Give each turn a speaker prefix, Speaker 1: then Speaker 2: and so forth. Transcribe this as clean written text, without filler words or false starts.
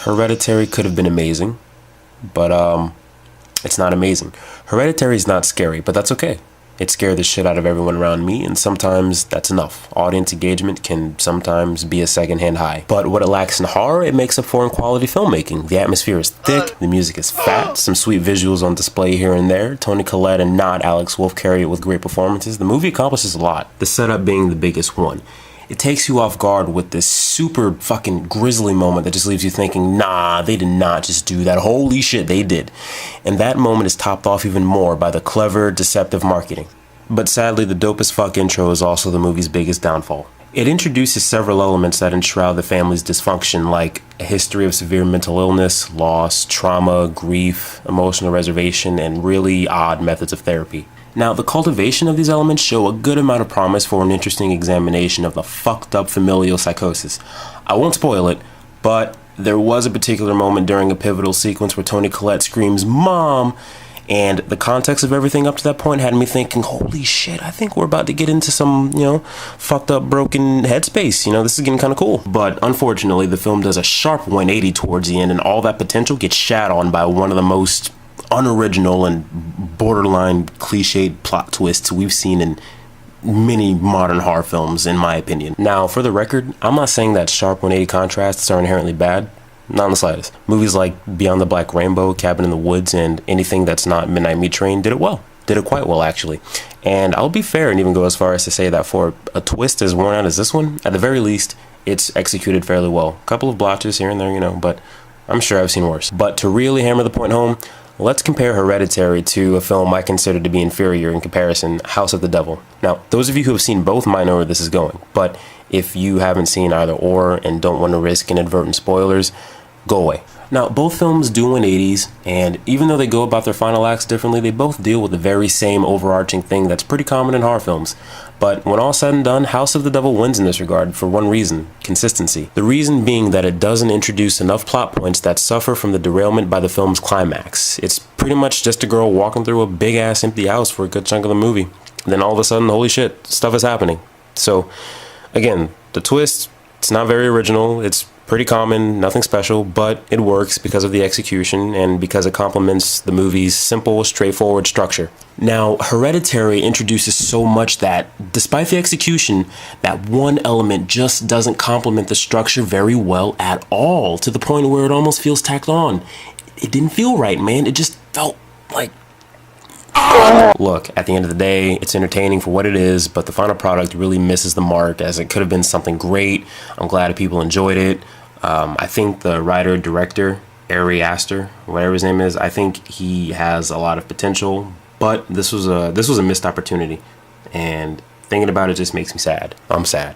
Speaker 1: Hereditary could have been amazing, but it's not amazing. Hereditary is not scary, but that's okay. It scared the shit out of everyone around me, and sometimes that's enough. Audience engagement can sometimes be a secondhand high. But what it lacks in horror, it makes up for in quality filmmaking. The atmosphere is thick, the music is fat, some sweet visuals on display here and there. Toni Collette and not Alex Wolff carry it with great performances. The movie accomplishes a lot, the setup being the biggest one. It takes you off guard with this super fucking grisly moment that just leaves you thinking, nah, they did not just do that. Holy shit, they did. And that moment is topped off even more by the clever, deceptive marketing. But sadly, the dope as fuck intro is also the movie's biggest downfall. It introduces several elements that enshroud the family's dysfunction, like a history of severe mental illness, loss, trauma, grief, emotional reservation, and really odd methods of therapy. Now, the cultivation of these elements show a good amount of promise for an interesting examination of the fucked up familial psychosis. I won't spoil it, but there was a particular moment during a pivotal sequence where Toni Collette screams, "Mom!" And the context of everything up to that point had me thinking, holy shit, I think we're about to get into some, fucked up, broken headspace. This is getting kind of cool. But unfortunately, the film does a sharp 180 towards the end, and all that potential gets shat on by one of the most unoriginal and borderline cliched plot twists we've seen in many modern horror films, in my opinion. Now, for the record, I'm not saying that sharp 180 contrasts are inherently bad. Not in the slightest. Movies like Beyond the Black Rainbow, Cabin in the Woods, and anything that's not Midnight Meat Train did it well. Did it quite well, actually. And I'll be fair and even go as far as to say that for a twist as worn out as this one, at the very least, it's executed fairly well. A couple of blotches here and there, but I'm sure I've seen worse. But to really hammer the point home, let's compare Hereditary to a film I consider to be inferior in comparison, House of the Devil. Now, those of you who have seen both might know where this is going, but if you haven't seen either or and don't want to risk inadvertent spoilers, go away. Now, both films do 180s, and even though they go about their final acts differently, they both deal with the very same overarching thing that's pretty common in horror films. But when all said and done, House of the Devil wins in this regard for one reason: consistency. The reason being that it doesn't introduce enough plot points that suffer from the derailment by the film's climax. It's pretty much just a girl walking through a big-ass empty house for a good chunk of the movie. And then all of a sudden, holy shit, stuff is happening. So, again, the twist, it's not very original, it's pretty common, nothing special, but it works because of the execution and because it complements the movie's simple, straightforward structure. Now, Hereditary introduces so much that, despite the execution, that one element just doesn't complement the structure very well at all, to the point where it almost feels tacked on. It didn't feel right, man. It just felt like... Look, at the end of the day, it's entertaining for what it is, but the final product really misses the mark, as it could have been something great. I'm glad people enjoyed it. I think the writer-director, Ari Aster, whatever his name is, I think he has a lot of potential, but this was a missed opportunity, and thinking about it just makes me sad. I'm sad.